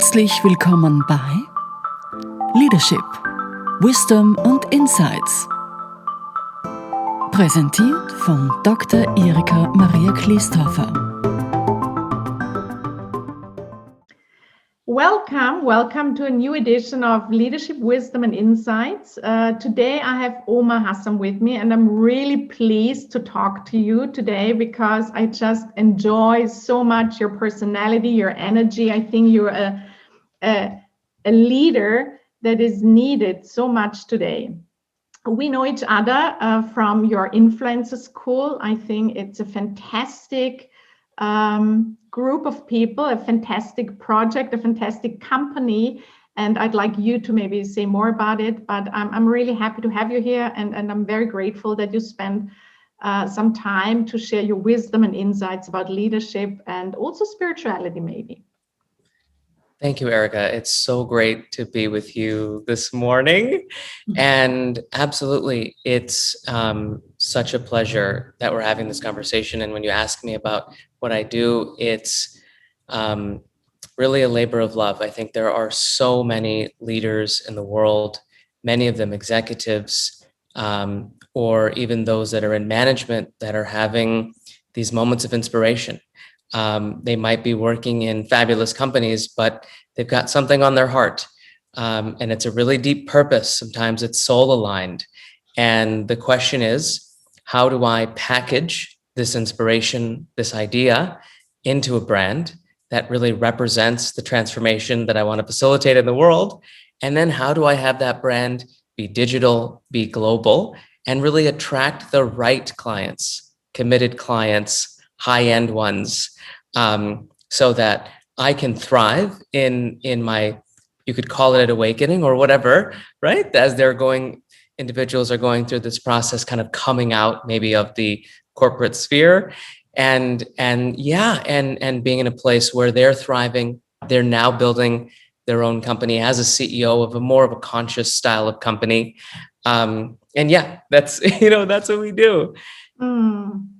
Herzlich willkommen bei Leadership, Wisdom und Insights. Präsentiert von Dr. Erika Maria Kleestorfer. Welcome to a new edition of Leadership, Wisdom and Insights. Today I have Omar Hassam with me, and I'm really pleased to talk to you today because I just enjoy so much your personality, your energy. I think you're a leader that is needed so much today. We know each other from your influencer school. I think it's a fantastic group of people, a fantastic project, a fantastic company, and I'd like you to maybe say more about it, but I'm really happy to have you here, and I'm very grateful that you spend some time to share your wisdom and insights about leadership and also spirituality maybe. Thank you, Erika. It's so great to be with you this morning. And absolutely, it's such a pleasure that we're having this conversation. And when you ask me about what I do, it's really a labor of love. I think there are so many leaders in the world, many of them executives, or even those that are in management that are having these moments of inspiration. They might be working in fabulous companies, but they've got something on their heart. And it's a really deep purpose. Sometimes it's soul aligned. And the question is, how do I package this inspiration, this idea into a brand that really represents the transformation that I want to facilitate in the world? And then how do I have that brand be digital, be global, and really attract the right clients, committed clients, high-end ones, so that I can thrive in my, you could call it an awakening or whatever, right? As individuals are going through this process, kind of coming out maybe of the corporate sphere, and being in a place where they're thriving. They're now building their own company as a CEO of more of a conscious style of company. That's that's what we do.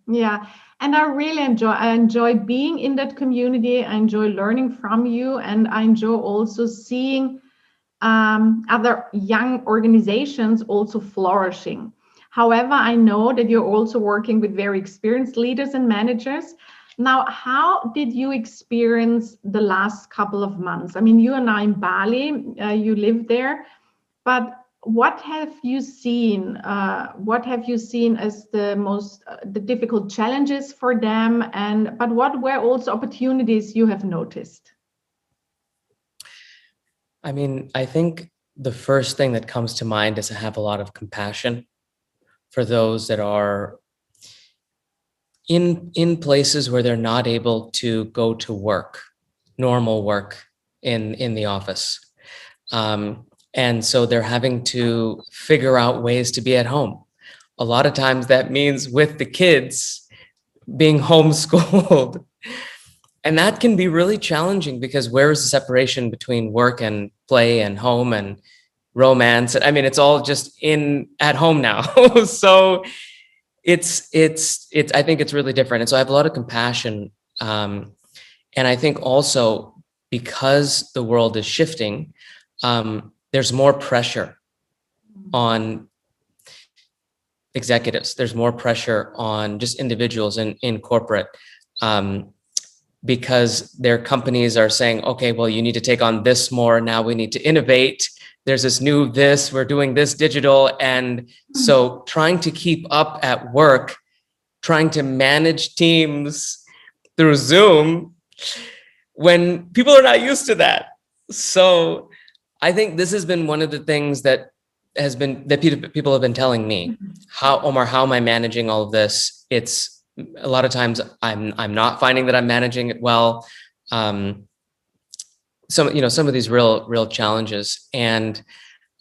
Yeah. And I really enjoy being in that community. I enjoy learning from you, and I enjoy also seeing other young organizations also flourishing. However, I know that you're also working with very experienced leaders and managers. Now, how did you experience the last couple of months? I mean, you are now in Bali, you live there, but what have you seen? What have you seen as the difficult challenges for them? But what were also opportunities you have noticed? I mean, I think the first thing that comes to mind is to have a lot of compassion for those that are in places where they're not able to go to work, normal work in the office. And so they're having to figure out ways to be at home. A lot of times that means with the kids being homeschooled. And that can be really challenging because where is the separation between work and play and home and romance? I mean, it's all just at home now. So it's I think it's really different. And so I have a lot of compassion. And I think also because the world is shifting, there's more pressure on executives. There's more pressure on just individuals in corporate, because their companies are saying, okay, well, you need to take on this more. Now we need to innovate. There's we're doing this digital. And so trying to keep up at work, trying to manage teams through Zoom when people are not used to that. So I think this has been one of the things that people have been telling me. Omar, how am I managing all of this? It's a lot of times I'm not finding that I'm managing it well. Some of these real challenges, and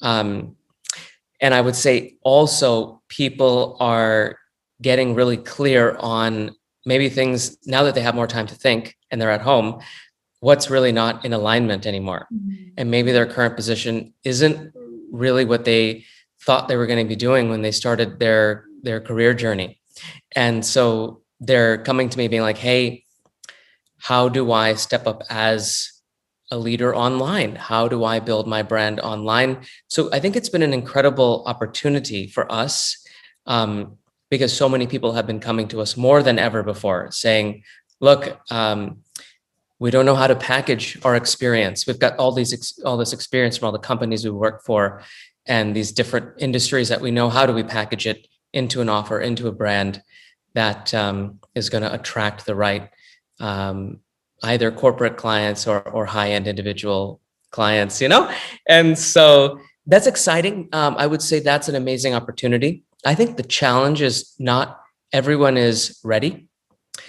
I would say also people are getting really clear on maybe things now that they have more time to think and they're at home, what's really not in alignment anymore. And maybe their current position isn't really what they thought they were going to be doing when they started their career journey. And so they're coming to me being like, hey, how do I step up as a leader online? How do I build my brand online? So I think it's been an incredible opportunity for us, because so many people have been coming to us more than ever before saying, look, we don't know how to package our experience. We've got all this experience from all the companies we work for and these different industries that we know. How do we package it into an offer, into a brand that is going to attract the right either corporate clients or high-end individual clients, And so that's exciting. I would say that's an amazing opportunity. I think the challenge is not everyone is ready.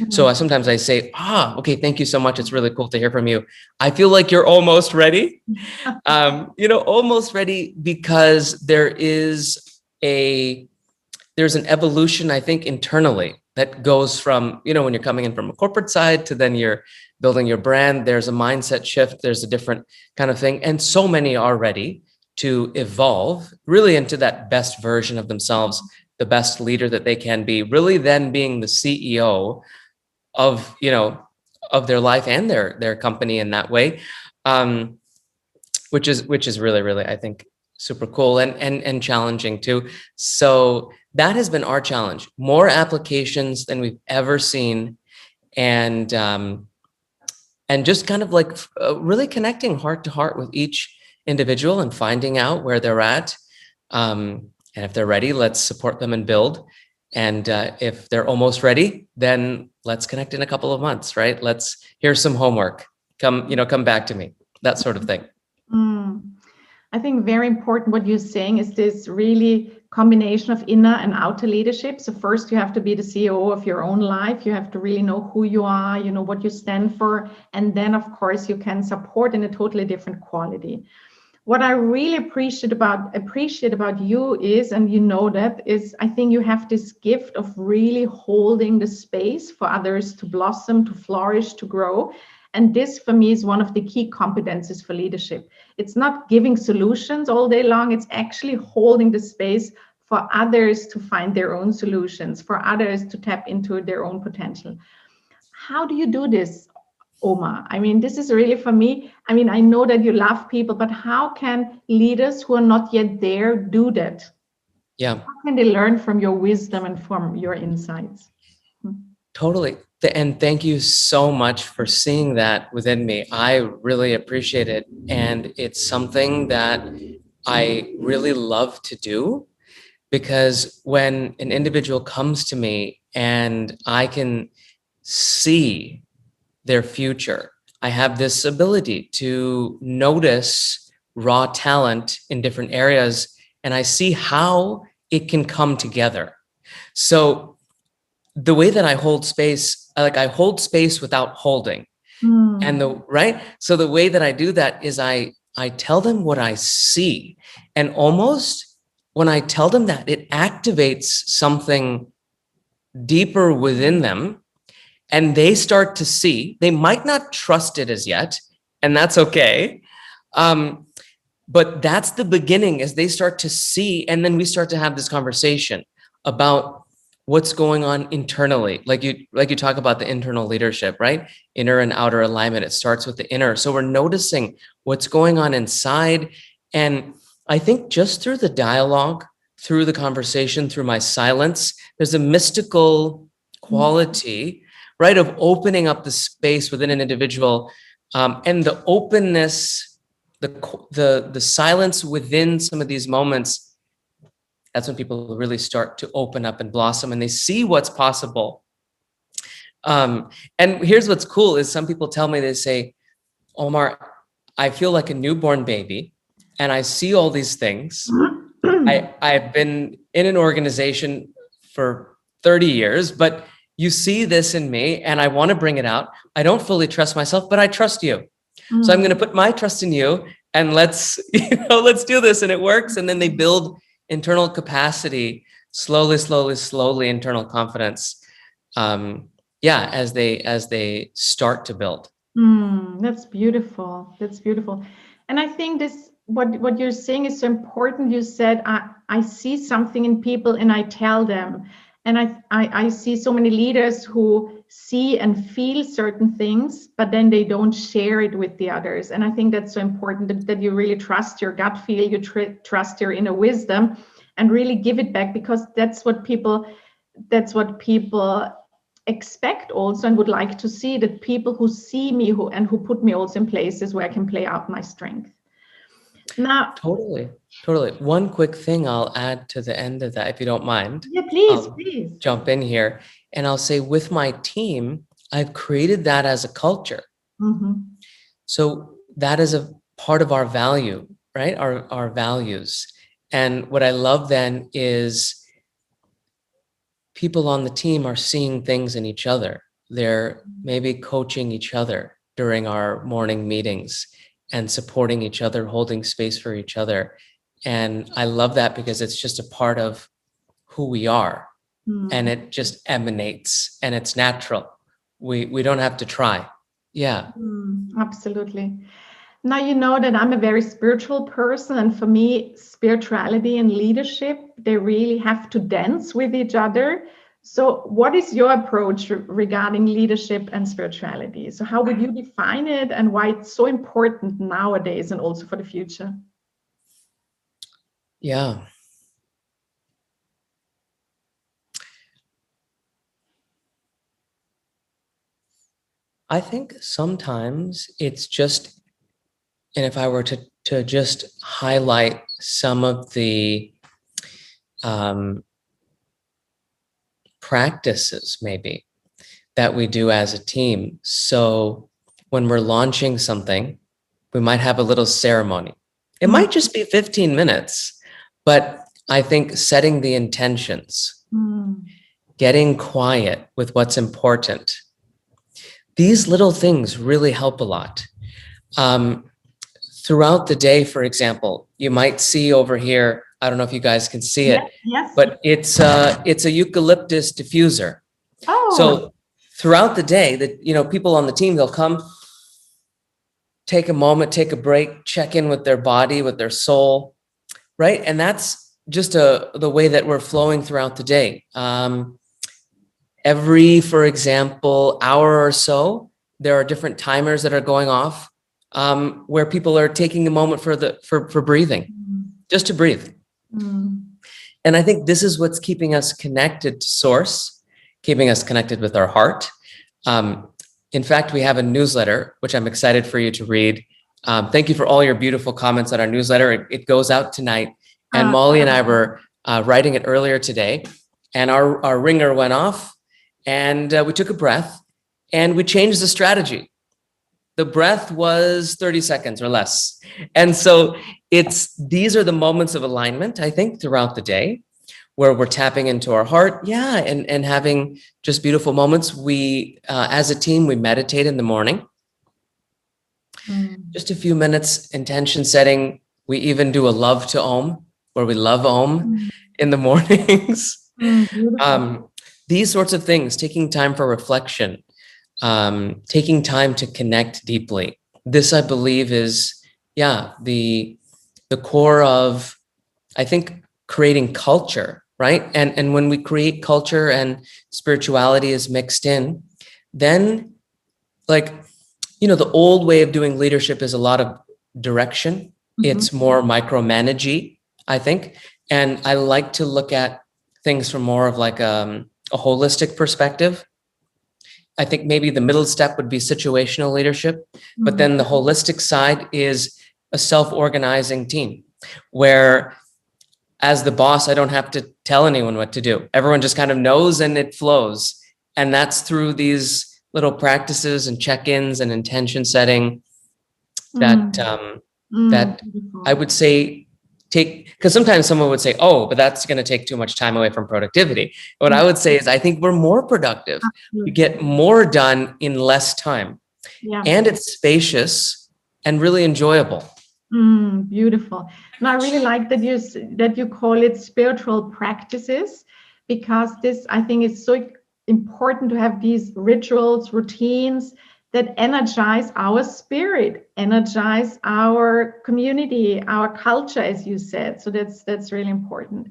So sometimes I say, okay, thank you so much. It's really cool to hear from you. I feel like you're almost ready, almost ready, because there's an evolution, I think, internally that goes from, when you're coming in from a corporate side to then you're building your brand, there's a mindset shift, there's a different kind of thing. And so many are ready to evolve really into that best version of themselves, the best leader that they can be, really then being the CEO of, of their life and their company in that way, which is really, really, I think, super cool and challenging too. So that has been our challenge, more applications than we've ever seen. And just kind of like really connecting heart to heart with each individual and finding out where they're at. And if they're ready, let's support them and build. And if they're almost ready, then let's connect in a couple of months, right? Here's some homework. Come back to me, that sort of thing. I think very important what you're saying is this really combination of inner and outer leadership. So first you have to be the CEO of your own life. You have to really know who you are, what you stand for. And then of course you can support in a totally different quality. What I really appreciate about you is, and is I think you have this gift of really holding the space for others to blossom, to flourish, to grow. And this for me is one of the key competencies for leadership. It's not giving solutions all day long. It's actually holding the space for others to find their own solutions, for others to tap into their own potential. How do you do this, Omar? I mean, this is really for me. I mean, I know that you love people, but how can leaders who are not yet there do that? Yeah. How can they learn from your wisdom and from your insights? Totally. And thank you so much for seeing that within me. I really appreciate it. And it's something that I really love to do, because when an individual comes to me and I can see their future, I have this ability to notice raw talent in different areas, and I see how it can come together. So the way that I hold space, I hold space without holding. And so the way that I do that is I tell them what I see. And almost when I tell them that, it activates something deeper within them, and they start to see. They might not trust it as yet, and that's okay. But that's the beginning, as they start to see, and then we start to have this conversation about what's going on internally. Like you talk about the internal leadership, right? Inner and outer alignment. It starts with the inner. So we're noticing what's going on inside. And I think just through the dialogue, through the conversation, through my silence, there's a mystical quality, right, of opening up the space within an individual, and the openness, the silence within some of these moments. That's when people really start to open up and blossom, and they see what's possible. And here's what's cool is some people tell me, they say, Omar, I feel like a newborn baby, and I see all these things. I've been in an organization for 30 years, but you see this in me, and I want to bring it out. I don't fully trust myself, but I trust you. So I'm going to put my trust in you, and let's do this. And it works. And then they build internal capacity, slowly, internal confidence. As they start to build. That's beautiful. That's beautiful. And I think what you're saying is so important. You said, I see something in people and I tell them. And I see so many leaders who see and feel certain things, but then they don't share it with the others. And I think that's so important that you really trust your gut feel, you trust your inner wisdom, and really give it back, because that's what people expect also, and would like to see, that people who see me who put me also in places where I can play out my strength. Now, Totally. One quick thing I'll add to the end of that, if you don't mind. yeah, please, I'll please jump in here, and I'll say, with my team, I've created that as a culture. So that is a part of our value, right? Our values. And what I love then is people on the team are seeing things in each other. They're maybe coaching each other during our morning meetings and supporting each other, holding space for each other. And I love that because it's just a part of who we are, and it just emanates, and it's natural. We don't have to try. Yeah. Absolutely. Now, you know that I'm a very spiritual person, and for me, spirituality and leadership, they really have to dance with each other. So what is your approach regarding leadership and spirituality? So how would you define it, and why it's so important nowadays and also for the future? Yeah. I think sometimes it's just, and if I were to just highlight some of the practices maybe that we do as a team. So when we're launching something, we might have a little ceremony. It might just be 15 minutes, but I think setting the intentions, getting quiet with what's important, these little things really help a lot. Throughout the day, for example, you might see over here, I don't know if you guys can see it, Yes. but it's a eucalyptus diffuser. Oh. So throughout the day, people on the team, they'll come, take a moment, take a break, check in with their body, with their soul, right? And that's just the way that we're flowing throughout the day. Every, for example, hour or so, there are different timers that are going off, where people are taking a moment for breathing, just to breathe. And I think this is what's keeping us connected to source, keeping us connected with our heart. In fact, we have a newsletter, which I'm excited for you to read. Thank you for all your beautiful comments on our newsletter. It goes out tonight. And Molly and I were writing it earlier today, and our ringer went off, and we took a breath, and we changed the strategy. The breath was 30 seconds or less. And so these are the moments of alignment, I think, throughout the day, where we're tapping into our heart, and having just beautiful moments. We, as a team, we meditate in the morning. Just a few minutes, intention setting. We even do a love to Om, where we love Om in the mornings. These sorts of things, taking time for reflection, taking time to connect deeply. This, I believe, is, the core of, I think, creating culture, right? And when we create culture and spirituality is mixed in, then, the old way of doing leadership is a lot of direction. It's more micromanagey, I think. And I like to look at things from more of like a holistic perspective. I think maybe the middle step would be situational leadership, but then the holistic side is a self-organizing team where, as the boss, I don't have to tell anyone what to do. Everyone just kind of knows, and it flows. And that's through these little practices and check-ins and intention setting that I would say because sometimes someone would say, oh, but that's going to take too much time away from productivity. What I would say is, I think we're more productive. We get more done in less time. And it's spacious and really enjoyable. Beautiful. And I really like that you call it spiritual practices, because this, I think, is so important to have these rituals, routines that energize our spirit, energize our community, our culture, as you said. So that's really important.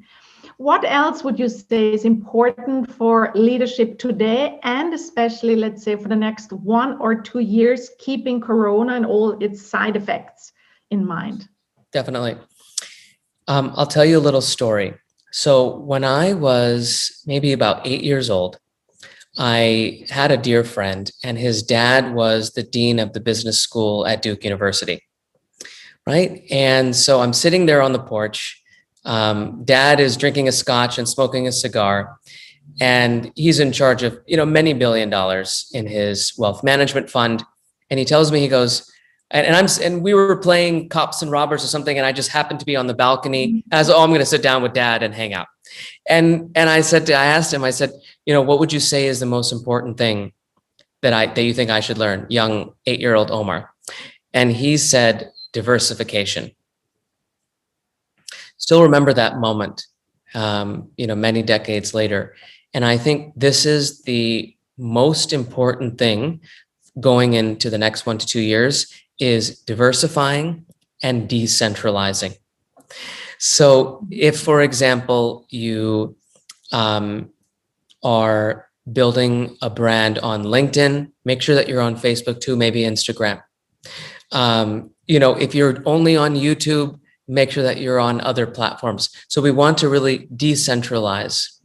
What else would you say is important for leadership today, and especially, let's say, for the next 1 or 2 years, keeping Corona and all its side effects in mind? Definitely. I'll tell you a little story. So when I was maybe about 8 years old, I had a dear friend, and his dad was the dean of the business school at Duke University, right? And so I'm sitting there on the porch. Dad is drinking a scotch and smoking a cigar, and he's in charge of, many $billion in his wealth management fund. And he tells me, he goes, and we were playing cops and robbers or something, and I just happened to be on the balcony. As I'm going to sit down with Dad and hang out. And I asked him, I said, what would you say is the most important thing that you think I should learn, young 8-year-old Omar? And he said, diversification. Still remember that moment, many decades later. And I think this is the most important thing going into the next 1 to 2 years, is diversifying and decentralizing. So if, for example, you are building a brand on LinkedIn, make sure that you're on Facebook too, maybe Instagram. If you're only on YouTube, make sure that you're on other platforms. So we want to really decentralize.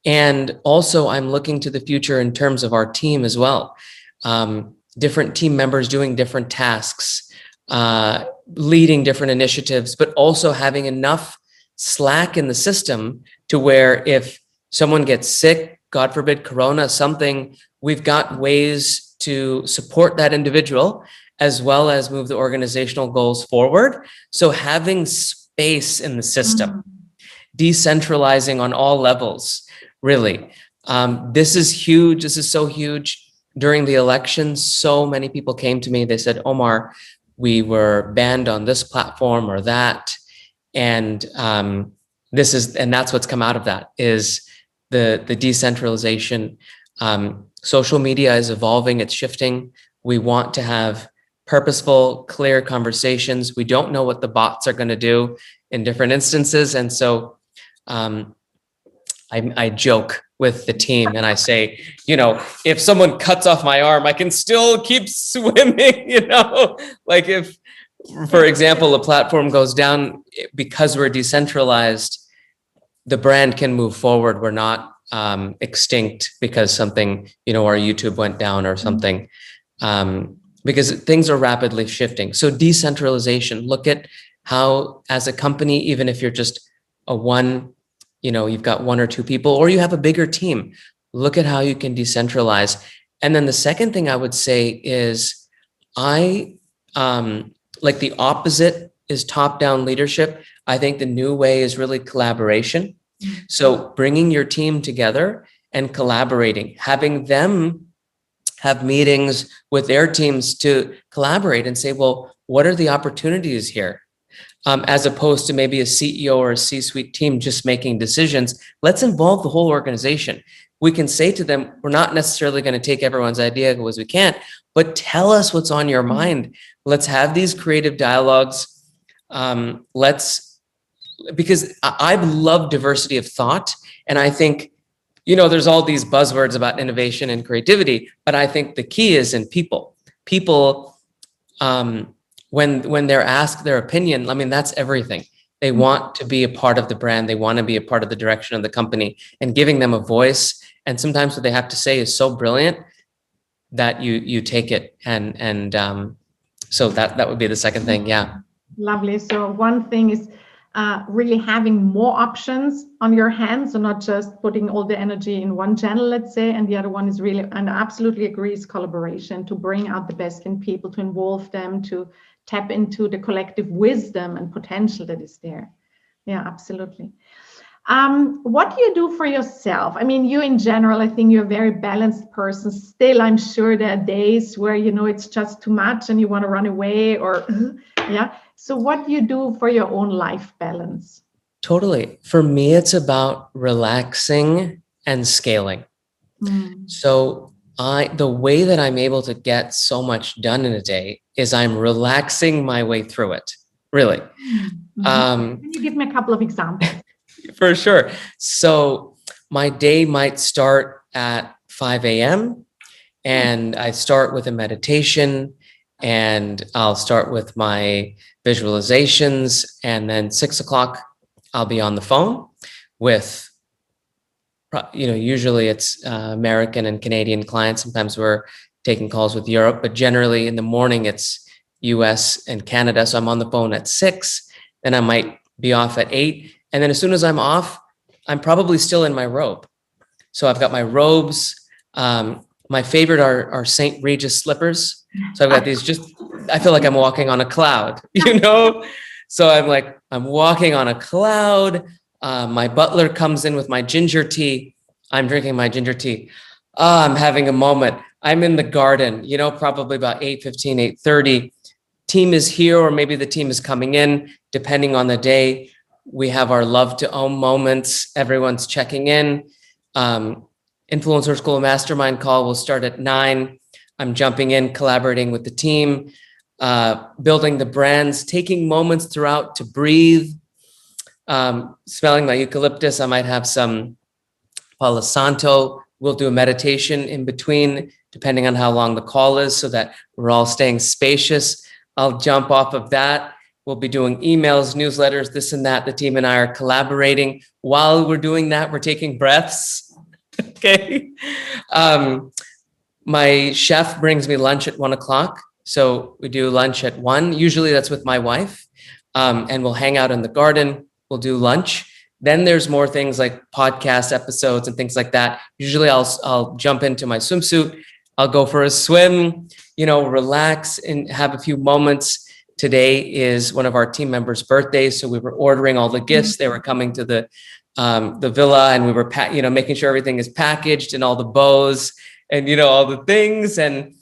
And also, I'm looking to the future in terms of our team as well. Different team members doing different tasks, leading different initiatives, but also having enough slack in the system to where if someone gets sick, God forbid, Corona, something, we've got ways to support that individual as well as move the organizational goals forward. So having space in the system, decentralizing on all levels, really. This is huge. This is so huge. During the election, so many people came to me. They said, Omar, we were banned on this platform or that. And that's what's come out of that, is the decentralization. Social media is evolving, it's shifting. We want to have purposeful, clear conversations. We don't know what the bots are going to do in different instances. And so I joke with the team and I say, if someone cuts off my arm, I can still keep swimming, like if, for example, a platform goes down, because we're decentralized, the brand can move forward. We're not extinct because something, our YouTube went down or something, because things are rapidly shifting. So decentralization, look at how, as a company, even if you're just you've got 1 or 2 people, or you have a bigger team, look at how you can decentralize. And then the second thing I would say is like the opposite is top-down leadership. I think the new way is really collaboration. So bringing your team together and collaborating, having them have meetings with their teams to collaborate and say, well, what are the opportunities here? As opposed to maybe a CEO or a C-suite team just making decisions. Let's involve the whole organization. We can say to them, we're not necessarily going to take everyone's idea because we can't, but tell us what's on your mind. Let's have these creative dialogues. Because I love diversity of thought. And I think, there's all these buzzwords about innovation and creativity, but I think the key is in people. People, when they're asked their opinion, that's everything. They want to be a part of the brand. They want to be a part of the direction of the company, and giving them a voice. And sometimes what they have to say is so brilliant that you take it. And so that would be the second thing. Yeah. Lovely. So one thing is really having more options on your hands, so not just putting all the energy in one channel, let's say. And the other one is really, and I absolutely agree, is collaboration, to bring out the best in people, to involve them, to tap into the collective wisdom and potential that is there. Yeah, absolutely. What do you do for yourself? You in general, I think you're a very balanced person. Still, I'm sure there are days where, it's just too much and you want to run away or, yeah. So what do you do for your own life balance? Totally. For me, it's about relaxing and scaling. So the way that I'm able to get so much done in a day is I'm relaxing my way through it, really. Can you give me a couple of examples? For sure. So my day might start at 5 a.m. and I start with a meditation, and I'll start with my visualizations, and then 6 o'clock I'll be on the phone with, usually it's American and Canadian clients. Sometimes we're taking calls with Europe, but generally in the morning it's US and Canada. So I'm on the phone at 6, then I might be off at 8. And then as soon as I'm off, I'm probably still in my robe. So I've got my robes. My favorite are St. Regis slippers. So I've got these I feel like I'm walking on a cloud, So I'm walking on a cloud. My butler comes in with my ginger tea. I'm drinking my ginger tea. I'm having a moment. I'm in the garden, probably about 8:15, 8:30. Team is here, or maybe the team is coming in, depending on the day. We have our love to own moments. Everyone's checking in. Influencer School Mastermind call will start at 9. I'm jumping in, collaborating with the team, building the brands, taking moments throughout to breathe, smelling my eucalyptus. I might have some Palo Santo. We'll do a meditation in between, depending on how long the call is, so that we're all staying spacious. I'll jump off of that. We'll be doing emails, newsletters, this and that. The team and I are collaborating. While we're doing that, we're taking breaths. Okay. My chef brings me lunch at 1 o'clock. So we do lunch at 1. Usually that's with my wife. And we'll hang out in the garden. We'll do lunch. Then there's more things like podcast episodes and things like that. Usually I'll jump into my swimsuit. I'll go for a swim, relax and have a few moments. Today is one of our team members' birthdays. So we were ordering all the gifts. They were coming to the villa, and we were, making sure everything is packaged and all the bows and, all the things. And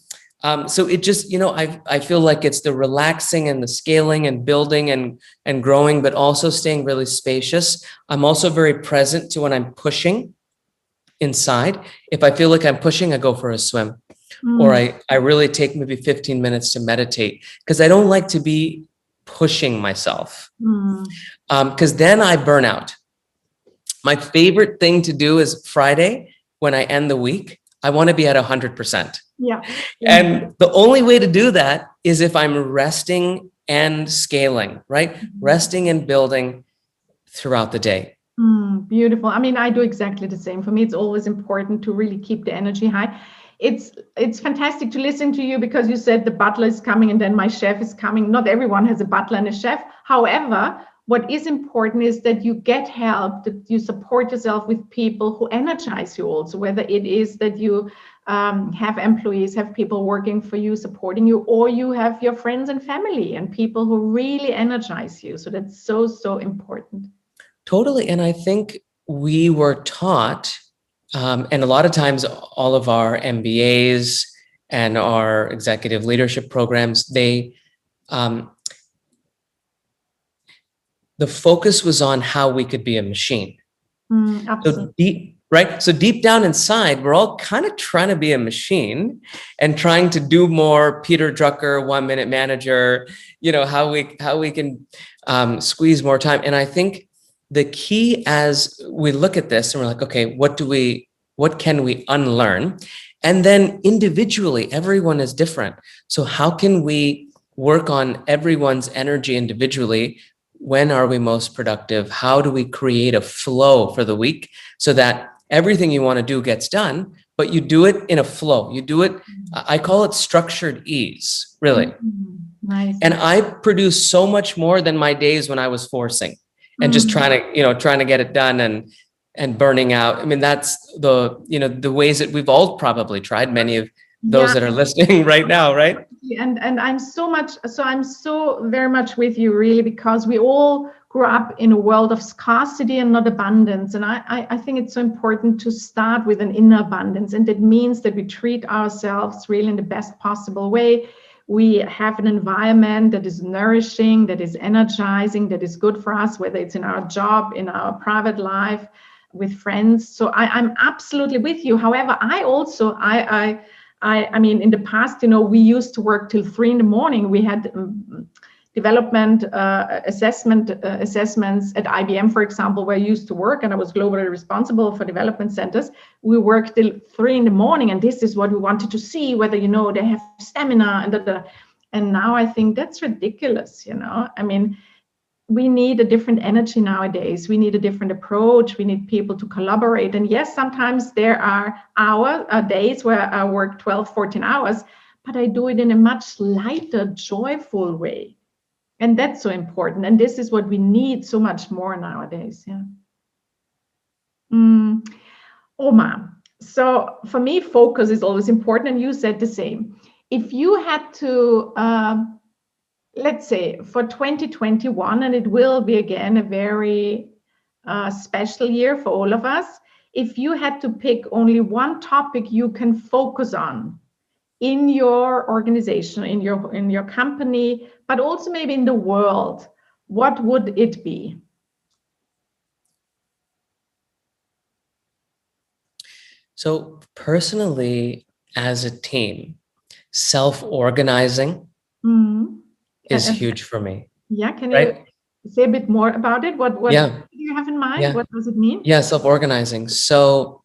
so it just, I feel like it's the relaxing and the scaling and building and growing, but also staying really spacious. I'm also very present to when I'm pushing inside. If I feel like I'm pushing, I go for a swim, or I really take maybe 15 minutes to meditate, because I don't like to be pushing myself, because then I burn out. My favorite thing to do is Friday, when I end the week, I want to be at 100%. Yeah. And the only way to do that is if I'm resting and scaling, right? Resting and building throughout the day. Beautiful. I mean, I do exactly the same. For me, it's always important to really keep the energy high. It's fantastic to listen to you, because you said the butler is coming and then my chef is coming. Not everyone has a butler and a chef. However, what is important is that you get help, that you support yourself with people who energize you also, whether it is that you have employees, have people working for you, supporting you, or you have your friends and family and people who really energize you. So that's so, so important. Totally. And I think we were taught, and a lot of times all of our MBAs and our executive leadership programs, the focus was on how we could be a machine. Absolutely. So deep down inside, we're all kind of trying to be a machine and trying to do more Peter Drucker, 1-minute manager, how we can squeeze more time. And I think the key, as we look at this and we're like, okay, what can we unlearn? And then individually, everyone is different. So how can we work on everyone's energy individually? When are we most productive? How do we create a flow for the week so that everything you want to do gets done, but you do it in a flow? You do it, I call it structured ease, really. Nice. And I produce so much more than my days when I was forcing and just trying to get it done and burning out. I mean, that's the ways that we've all probably tried, many of those that are listening right now, right? And I'm so very much with you, really, because we all grew up in a world of scarcity and not abundance. And I think it's so important to start with an inner abundance. And that means that we treat ourselves really in the best possible way. We have an environment that is nourishing, that is energizing, that is good for us, whether it's in our job, in our private life, with friends. So I'm absolutely with you. However, I mean, in the past, we used to work till 3 a.m. We had development assessments at IBM, for example, where I used to work, and I was globally responsible for development centers. We worked till 3 a.m, and this is what we wanted to see, whether, they have stamina and da. And now I think that's ridiculous, I mean, we need a different energy nowadays. We need a different approach. We need people to collaborate. And yes, sometimes there are days where I work 12, 14 hours, but I do it in a much lighter, joyful way. And that's so important. And this is what we need so much more nowadays. Yeah. Omar, so for me, focus is always important. And you said the same. If you had to, let's say for 2021, and it will be again a very special year for all of us, if you had to pick only one topic you can focus on in your organization, in your company, but also maybe in the world, what would it be? So personally, as a team, self-organizing is huge for me. Yeah, can you say a bit more about it? What do you have in mind? What does it mean? Yeah, self-organizing. So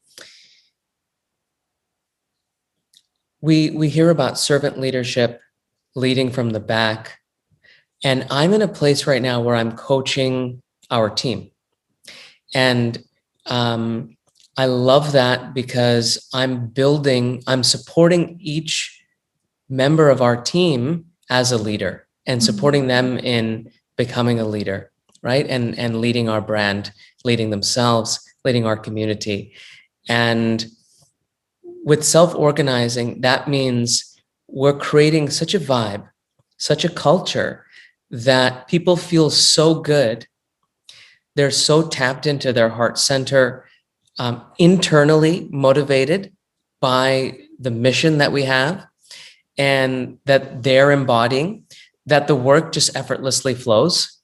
we hear about servant leadership, leading from the back. And I'm in a place right now where I'm coaching our team. And I love that because I'm supporting each member of our team as a leader and supporting them in becoming a leader, right? And leading our brand, leading themselves, leading our community. And with self-organizing, that means we're creating such a vibe, such a culture that people feel so good. They're so tapped into their heart center, internally motivated by the mission that we have and that they're embodying, that the work just effortlessly flows.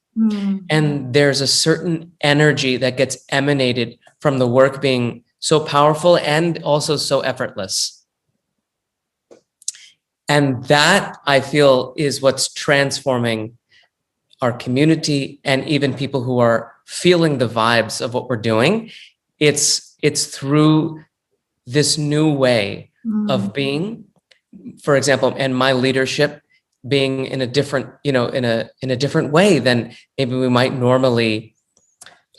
And there's a certain energy that gets emanated from the work being so powerful and also so effortless. And that, I feel, is what's transforming our community and even people who are feeling the vibes of what we're doing. It's through this new way of being, for example, and my leadership being in a different, in a different way than maybe we might normally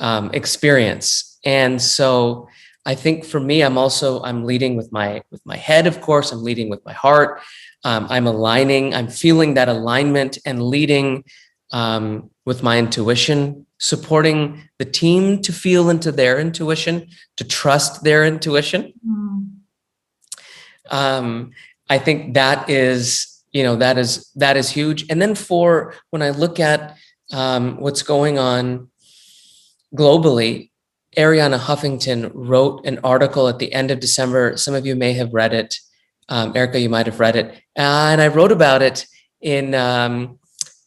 experience. And so I think for me, I'm leading with my head, of course. I'm leading with my heart. I'm feeling that alignment and leading with my intuition, supporting the team to feel into their intuition, to trust their intuition. I think that is huge. And then when I look at what's going on globally, Arianna Huffington wrote an article at the end of December. Some of you may have read it. Erika, you might have read it. And I wrote about it in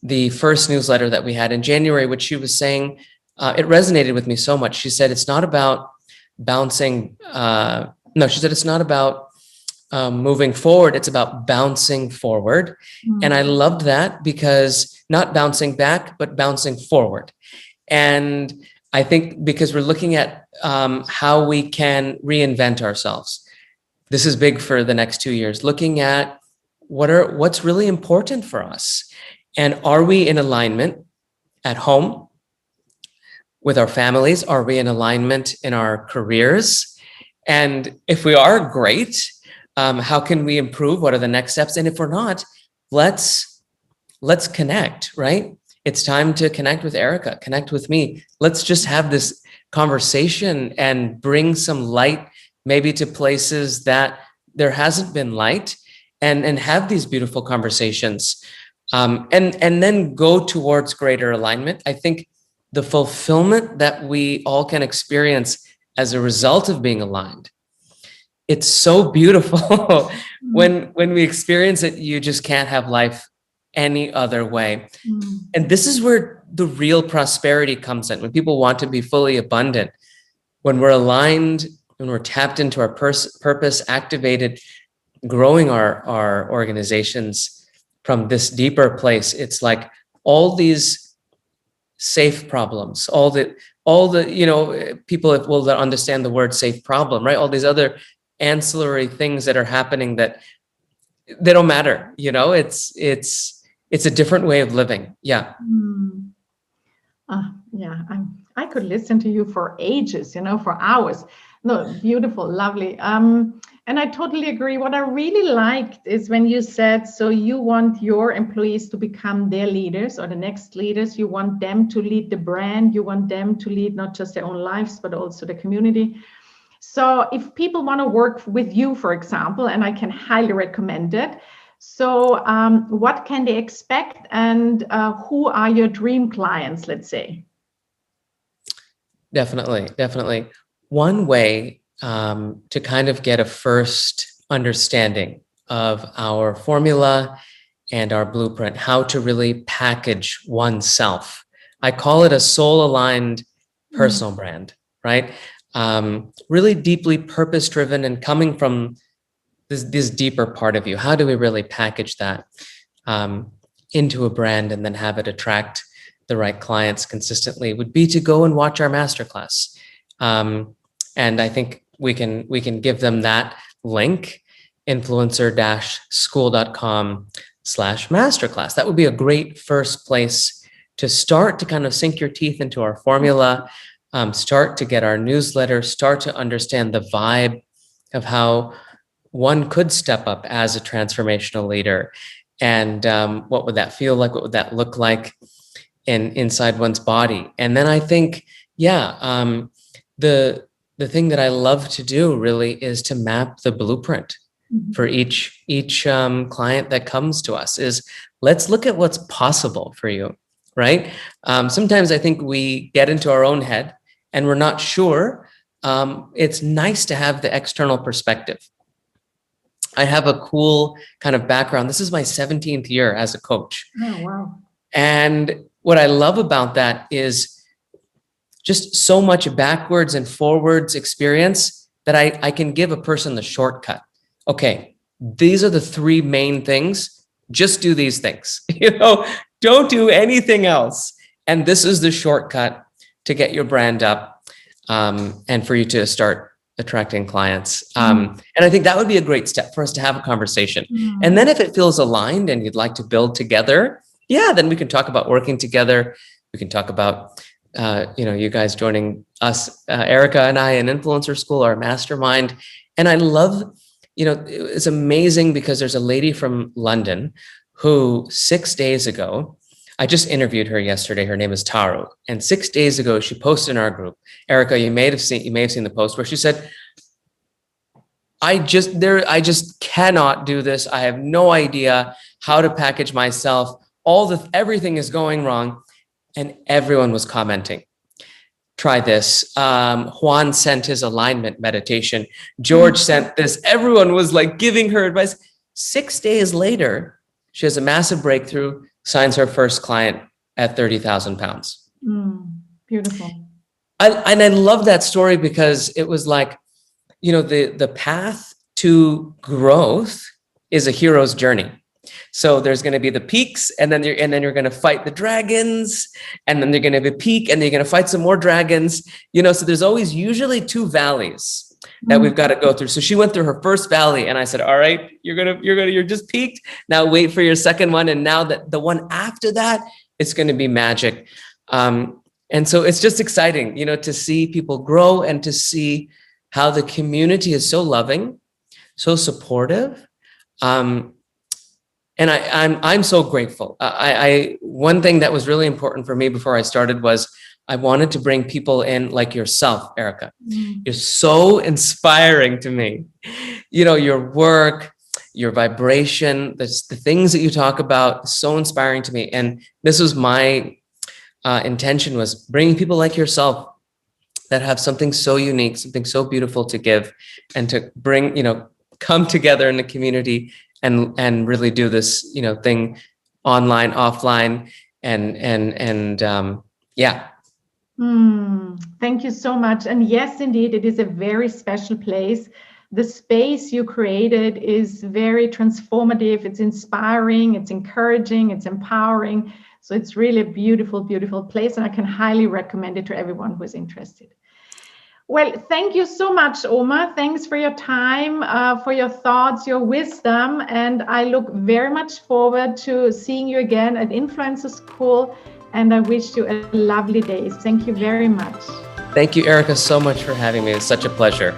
the first newsletter that we had in January, which she was saying, it resonated with me so much. She said, it's not about bouncing. She said, it's not about moving forward. It's about bouncing forward. And I loved that because not bouncing back, but bouncing forward. And I think because we're looking at how we can reinvent ourselves. This is big for the next 2 years, looking at what's really important for us. And are we in alignment at home with our families? Are we in alignment in our careers? And if we are, great. How can we improve? What are the next steps? And if we're not, let's connect, right? It's time to connect with Erika, connect with me. Let's just have this conversation and bring some light maybe to places that there hasn't been light, and have these beautiful conversations. And then go towards greater alignment. I think the fulfillment that we all can experience as a result of being aligned, it's so beautiful. When we experience it, you just can't have life any other way. And this is where the real prosperity comes in, when people want to be fully abundant, when we're aligned, when we're tapped into our purpose, activated, growing our organizations from this deeper place. It's like all these safe problems, all the people will understand the word safe problem, right? All these other ancillary things that are happening that they don't matter. It's a different way of living. Yeah. Yeah, I could listen to you for ages, for hours. No, beautiful, lovely. And I totally agree. What I really liked is when you said, so you want your employees to become their leaders or the next leaders. You want them to lead the brand. You want them to lead not just their own lives, but also the community. So if people want to work with you, for example, and I can highly recommend it. So what can they expect, and who are your dream clients, let's say? Definitely. One way to kind of get a first understanding of our formula and our blueprint, how to really package oneself. I call it a soul-aligned personal brand, right? Really deeply purpose-driven and coming from this deeper part of you. How do we really package that into a brand and then have it attract the right clients consistently? Would be to go and watch our masterclass. And I think we can give them that link, influencer-school.com/masterclass. That would be a great first place to start to kind of sink your teeth into our formula, start to get our newsletter, start to understand the vibe of how one could step up as a transformational leader. And what would that feel like? What would that look like inside one's body? And then I think, the thing that I love to do really is to map the blueprint for each client that comes to us. Is let's look at what's possible for you, right? Sometimes I think we get into our own head and we're not sure. It's nice to have the external perspective. I have a cool kind of background. This is my 17th year as a coach. Oh, wow. And what I love about that is just so much backwards and forwards experience that I can give a person the shortcut. Okay, these are the three main things. Just do these things. Don't do anything else. And this is the shortcut to get your brand up and for you to start attracting clients. And I think that would be a great step for us to have a conversation. And then if it feels aligned and you'd like to build together, then we can talk about working together. We can talk about you guys joining us, Erika and I, in Influencer School, our mastermind. And I love, it's amazing because there's a lady from London who 6 days ago, I just interviewed her yesterday. Her name is Taru. And 6 days ago, she posted in our group, Erika, you may have seen the post where she said, I just cannot do this. I have no idea how to package myself. Everything is going wrong. And everyone was commenting. Try this. Juan sent his alignment meditation. George sent this. Everyone was like giving her advice. 6 days later, she has a massive breakthrough, signs her first client at 30,000 pounds. Beautiful. I love that story because it was like, the path to growth is a hero's journey. So there's going to be the peaks, and then you're going to fight the dragons, and then they're going to have a peak, and then you're going to fight some more dragons. So there's always usually two valleys that we've got to go through. So she went through her first valley, and I said, "All right, you're just peaked. Now wait for your second one, and now that the one after that, it's going to be magic." And so it's just exciting, to see people grow and to see how the community is so loving, so supportive. And I'm so grateful. One thing that was really important for me before I started was I wanted to bring people in like yourself, Erika. You're so inspiring to me. Your work, your vibration, the things that you talk about, so inspiring to me. And this was my intention, was bringing people like yourself that have something so unique, something so beautiful to give, and to bring, come together in the community and really do this, thing online, offline, and Thank you so much. And yes, indeed, it is a very special place. The space you created is very transformative. It's inspiring, it's encouraging, it's empowering. So it's really a beautiful, beautiful place, and I can highly recommend it to everyone who is interested. Well, thank you so much, Omar. Thanks for your time, for your thoughts, your wisdom. And I look very much forward to seeing you again at Influencer School. And I wish you a lovely day. Thank you very much. Thank you, Erika, so much for having me. It's such a pleasure.